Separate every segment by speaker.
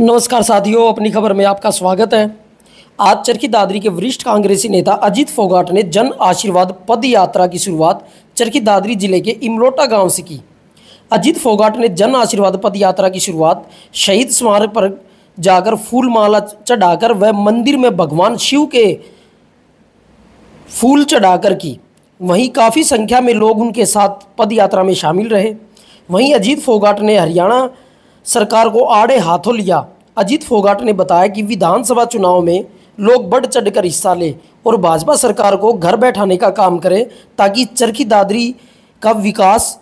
Speaker 1: नमस्कार साथियों, अपनी खबर में आपका स्वागत है। आज चरखी दादरी के वरिष्ठ कांग्रेसी नेता अजीत फोगाट ने जन आशीर्वाद पद यात्रा की शुरुआत चरखी दादरी जिले के इमलोटा गांव से की। अजीत फोगाट ने जन आशीर्वाद पद यात्रा की शुरुआत शहीद स्मारक पर जाकर फूल माला चढ़ाकर व मंदिर में भगवान शिव के फूल चढ़ाकर की। वहीं काफ़ी संख्या में लोग उनके साथ पद यात्रा में शामिल रहे। वहीं अजीत फोगाट ने हरियाणा सरकार को आड़े हाथों लिया। अजीत फोगाट ने बताया कि विधानसभा चुनाव में लोग बढ़ चढ़कर हिस्सा लें और भाजपा सरकार को घर बैठाने का काम करें ताकि चरखी दादरी का विकास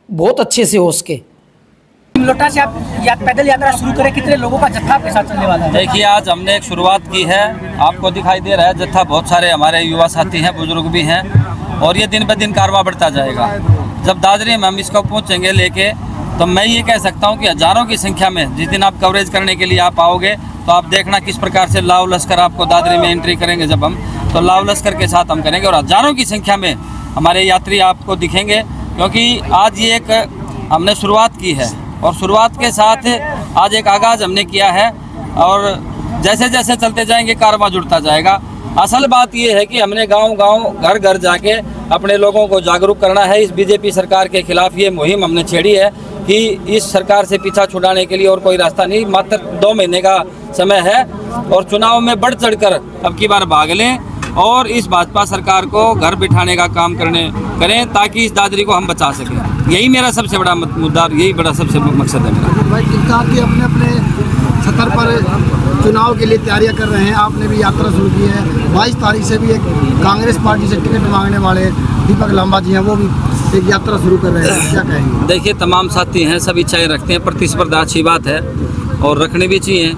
Speaker 1: बहुत अच्छे से हो सके।
Speaker 2: इमलोटा से आप पैदल यात्रा शुरू करें, कितने लोगों का जत्था आपके साथ चलने वाला है?
Speaker 3: देखिए, आज हमने एक शुरुआत की है। आपको दिखाई दे रहा है जत्था, बहुत सारे हमारे युवा साथी हैं, बुजुर्ग भी हैं और ये दिन ब दिन कारवां बढ़ता जाएगा। जब दादरी में हम इसको पहुँचेंगे लेके, तो मैं ये कह सकता हूँ कि हज़ारों की संख्या में जिस दिन आप कवरेज करने के लिए आप आओगे तो आप देखना किस प्रकार से लाव लश्कर आपको दादरी में एंट्री करेंगे। जब हम तो लाव लश्कर के साथ हम करेंगे और हज़ारों की संख्या में हमारे यात्री आपको दिखेंगे, क्योंकि आज ये एक हमने शुरुआत की है और शुरुआत के साथ आज एक आगाज़ हमने किया है और जैसे जैसे चलते जाएंगे कारवां जुड़ता जाएगा। असल बात ये है कि हमने गांव-गांव घर घर जाके अपने लोगों को जागरूक करना है। इस बीजेपी सरकार के खिलाफ ये मुहिम हमने छेड़ी है कि इस सरकार से पीछा छुड़ाने के लिए और कोई रास्ता नहीं, मात्र 2 महीने का समय है और चुनाव में बढ़ चढ़कर अब की बार भाग लें और इस भाजपा सरकार को घर बिठाने का काम करें ताकि इस दादरी को हम बचा सकें। यही मेरा सबसे बड़ा मुद्दा, यही बड़ा सबसे मकसद है मेरा।
Speaker 4: भाई, कि अपने अपने स्तर पर चुनाव के लिए तैयारियां कर रहे हैं, आपने भी यात्रा शुरू की है। 22 तारीख से भी एक कांग्रेस पार्टी से टिकट मांगने वाले दीपक लांबा जी हैं, वो भी एक यात्रा शुरू कर रहे हैं, क्या कहेंगे?
Speaker 3: देखिए, तमाम साथी हैं, सब इच्छाएं रखते हैं, प्रतिस्पर्धा अच्छी बात है और रखनी भी चाहिए।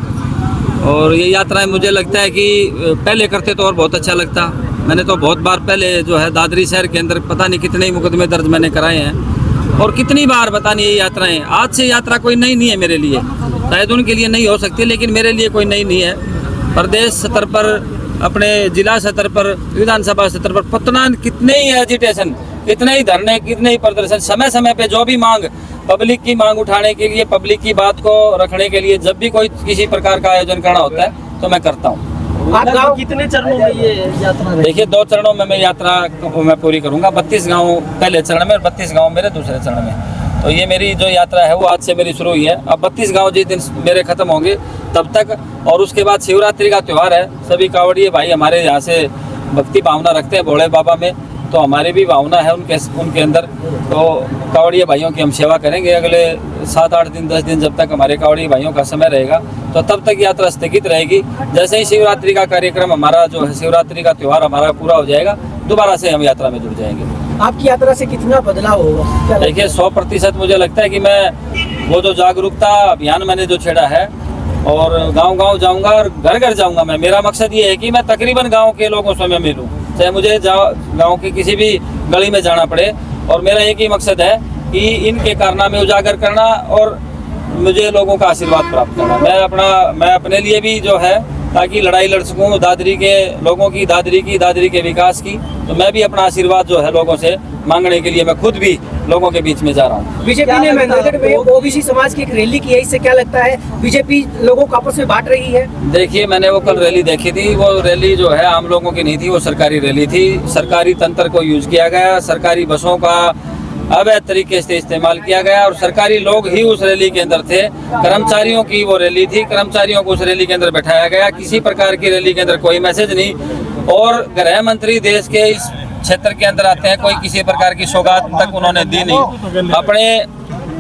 Speaker 3: और ये यात्राएं मुझे लगता है कि पहले करते तो और बहुत अच्छा लगता। मैंने तो बहुत बार पहले जो है दादरी शहर के अंदर पता नहीं कितने ही मुकदमे दर्ज मैंने कराए हैं और कितनी बार पता नहीं ये यात्राएं। आज से यात्रा कोई नई नहीं है मेरे लिए, शायद उनके लिए नहीं हो सकती, लेकिन मेरे लिए कोई नई नहीं है। प्रदेश स्तर पर, अपने जिला स्तर पर, विधानसभा स्तर पर कितने ही एजिटेशन, कितने ही धरने, कितने ही प्रदर्शन, समय समय पे जो भी मांग, पब्लिक की मांग उठाने के लिए, पब्लिक की बात को रखने के लिए जब भी कोई किसी प्रकार का आयोजन करना होता है तो मैं करता हूँ।
Speaker 1: आप गाँव कितने चरणों में ये यात्रा?
Speaker 3: देखिए, 2 चरणों में मैं यात्रा को मैं पूरी करूँगा। 32 गाँव पहले चरण में और 32 गाँव मेरे दूसरे चरण में। तो ये मेरी जो यात्रा है वो आज से मेरी शुरू हुई है। अब 32 गाँव जिस दिन मेरे खत्म होंगे तब तक, और उसके बाद शिवरात्रि का त्यौहार है। सभी कांवड़िए भाई हमारे यहाँ से भक्ति भावना रखते हैं भोले बाबा में, तो हमारी भी भावना है उनके अंदर। तो कांवड़िए भाइयों की हम सेवा करेंगे अगले 7-8 दिन 10 दिन, जब तक हमारे कांवड़िए भाइयों का समय रहेगा, तो तब तक यात्रा स्थगित रहेगी। जैसे ही शिवरात्रि का कार्यक्रम हमारा जो है, शिवरात्रि का त्यौहार हमारा पूरा हो जाएगा, दोबारा से हम यात्रा में जुड़ जाएंगे।
Speaker 2: आपकी यात्रा से कितना बदलाव होगा?
Speaker 3: देखिए, 100% मुझे लगता है कि मैं वो जो जागरूकता अभियान मैंने जो छेड़ा है और गांव-गांव जाऊंगा और घर-घर जाऊंगा मैं। मेरा मकसद ये है कि मैं तकरीबन गांव के लोगों से मैं मिलूं, चाहे मुझे गांव की किसी भी गली में जाना पड़े, और मेरा एक ही मकसद है कि इनके कारनामे उजागर करना और मुझे लोगों का आशीर्वाद प्राप्त करना। मैं अपने लिए भी जो है, ताकि लड़ाई लड़ सकूं दादरी के लोगों की, दादरी के विकास की, तो मैं भी अपना आशीर्वाद जो है लोगों से मांगने के लिए मैं खुद भी लोगों के बीच में जा रहा हूँ।
Speaker 2: बीजेपी ने महेंद्रगढ़ में ओबीसी समाज की एक रैली की है, इससे क्या लगता है बीजेपी लोगों को आपस में बांट रही है? देखिए,
Speaker 3: मैंने वो कल रैली देखी थी। वो रैली जो है आम लोगों की नहीं थी, वो सरकारी रैली थी। सरकारी तंत्र को यूज किया गया, सरकारी बसों का अवैध तरीके से इस्तेमाल किया गया और सरकारी लोग ही उस रैली के अंदर थे। कर्मचारियों की वो रैली थी, कर्मचारियों को उस रैली के अंदर बैठाया गया। किसी प्रकार की रैली के अंदर कोई मैसेज नहीं, और गृह मंत्री देश के इस क्षेत्र के अंदर आते हैं, कोई किसी प्रकार की सौगात तक उन्होंने दी नहीं। अपने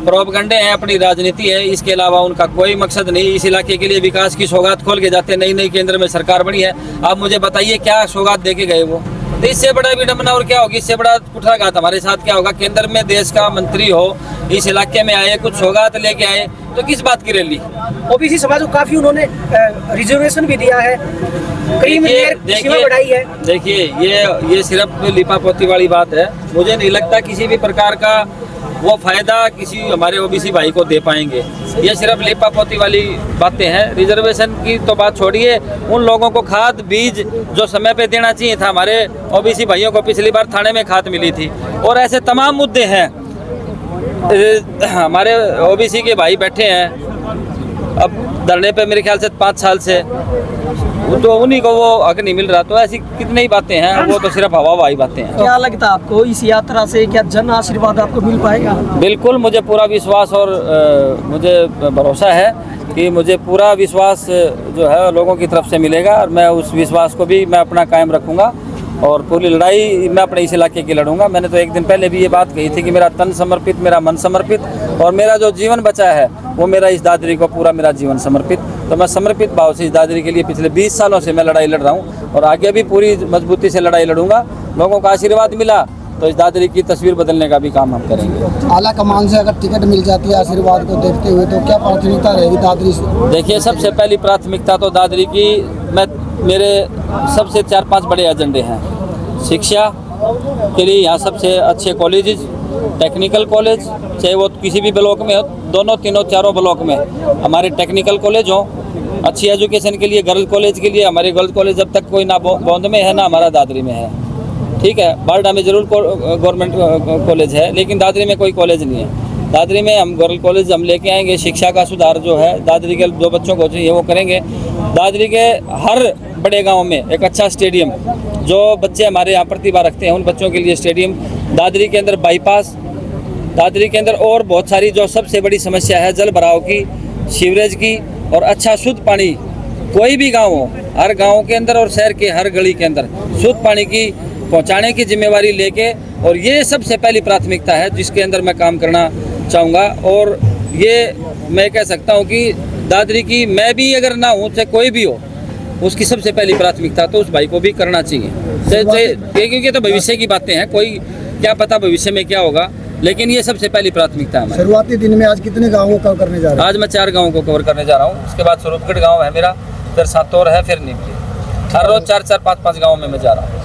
Speaker 3: प्रोपगंडे हैं, अपनी राजनीति है, इसके अलावा उनका कोई मकसद नहीं। इस इलाके के लिए विकास की सौगात खोल के जाते, नई केंद्र में सरकार बनी है। आप मुझे बताइए क्या सौगात दे के गए वो? तो इससे बड़ा विडंबना और क्या होगी, इससे बड़ा कुठाघात हमारे साथ क्या होगा? केंद्र में देश का मंत्री हो, इस इलाके में आए, कुछ सौगात लेके आए, तो किस बात की रैली?
Speaker 2: ओबीसी समाज को काफी उन्होंने रिजर्वेशन भी दिया है, बढ़ाई है।
Speaker 3: देखिए, ये सिर्फ लिपापोती वाली बात है। मुझे नहीं लगता किसी भी प्रकार का वो फायदा किसी हमारे ओबीसी भाई को दे पाएंगे। ये सिर्फ लिपापोती वाली बातें हैं। रिजर्वेशन की तो बात छोड़िए, उन लोगों को खाद बीज जो समय पे देना चाहिए था, हमारे ओबीसी भाइयों को पिछली बार थाने में खाद मिली थी, और ऐसे तमाम मुद्दे हैं। हमारे ओबीसी के भाई बैठे हैं, अब धरने पे मेरे ख्याल से 5 साल से, तो उन्हीं को वो हक नहीं मिल रहा। तो ऐसी कितनी ही बातें हैं, वो तो सिर्फ हवा बातें हैं।
Speaker 1: क्या लगता है आपको इस यात्रा से क्या जन आशीर्वाद आपको मिल पाएगा?
Speaker 3: बिल्कुल, मुझे पूरा विश्वास और मुझे भरोसा है कि मुझे पूरा विश्वास जो है लोगों की तरफ से मिलेगा, और मैं उस विश्वास को भी मैं अपना कायम रखूँगा और पूरी लड़ाई मैं अपने इस इलाके की लड़ूंगा। मैंने तो एक दिन पहले भी ये बात कही थी कि मेरा तन समर्पित, मेरा मन समर्पित, और मेरा जो जीवन बचा है वो मेरा इस दादरी को पूरा मेरा जीवन समर्पित। तो मैं समर्पित भाव से इस दादरी के लिए पिछले 20 सालों से मैं लड़ाई लड़ रहा हूँ और आगे भी पूरी मजबूती से लड़ाई लड़ूंगा। लोगों का आशीर्वाद मिला तो इस दादरी की तस्वीर बदलने का भी काम हम करेंगे।
Speaker 4: आला कमान से अगर टिकट मिल जाती है आशीर्वाद को देखते हुए, तो क्या प्राथमिकता रहेगी दादरी से?
Speaker 3: देखिए, सबसे पहली प्राथमिकता तो दादरी की, मेरे सबसे 4-5 बड़े एजेंडे हैं। शिक्षा के लिए यहाँ सबसे अच्छे कॉलेजेस, टेक्निकल कॉलेज, चाहे वो किसी भी ब्लॉक में हो, दोनों तीनों चारों ब्लॉक में हमारे टेक्निकल कॉलेज हो। अच्छी एजुकेशन के लिए गर्ल्स कॉलेज के लिए हमारे गर्ल्स कॉलेज अब तक कोई ना बौंद में है ना हमारा दादरी में है। ठीक है, बारडा में जरूर गवर्नमेंट कॉलेज है, लेकिन दादरी में कोई कॉलेज नहीं है। दादरी में हम गर्ल कॉलेज हम लेके आएंगे। शिक्षा का सुधार जो है दादरी के जो बच्चों को चाहिए वो करेंगे। दादरी के हर बड़े गांव में एक अच्छा स्टेडियम, जो बच्चे हमारे यहाँ प्रतिभा रखते हैं उन बच्चों के लिए स्टेडियम। दादरी के अंदर बाईपास, दादरी के अंदर और बहुत सारी जो सबसे बड़ी समस्या है जल भराव की, सीवरेज की, और अच्छा शुद्ध पानी। कोई भी गाँव हो, हर गाँव के अंदर और शहर के हर गली के अंदर शुद्ध पानी की पहुँचाने की जिम्मेवारी लेके, और ये सबसे पहली प्राथमिकता है जिसके अंदर मैं काम करना चाहूँगा। और ये मैं कह सकता हूँ कि दादरी की मैं भी अगर ना हूँ, चाहे कोई भी हो, उसकी सबसे पहली प्राथमिकता तो उस भाई को भी करना चाहिए। क्योंकि तो भविष्य की बातें हैं, कोई क्या पता भविष्य में क्या होगा, लेकिन ये सबसे पहली प्राथमिकता है।
Speaker 4: शुरुआती दिन में आज कितने गाँवों को कवर करने जा रहे हैं?
Speaker 3: आज मैं 4 गाँवों को कवर करने जा रहा हूँ। उसके बाद स्वरूपगढ़ गाँव है मेरा, फिर सातौर है, फिर नीमली। हर रोज 4-4, 5-5 गाँव में मैं जा रहा हूँ।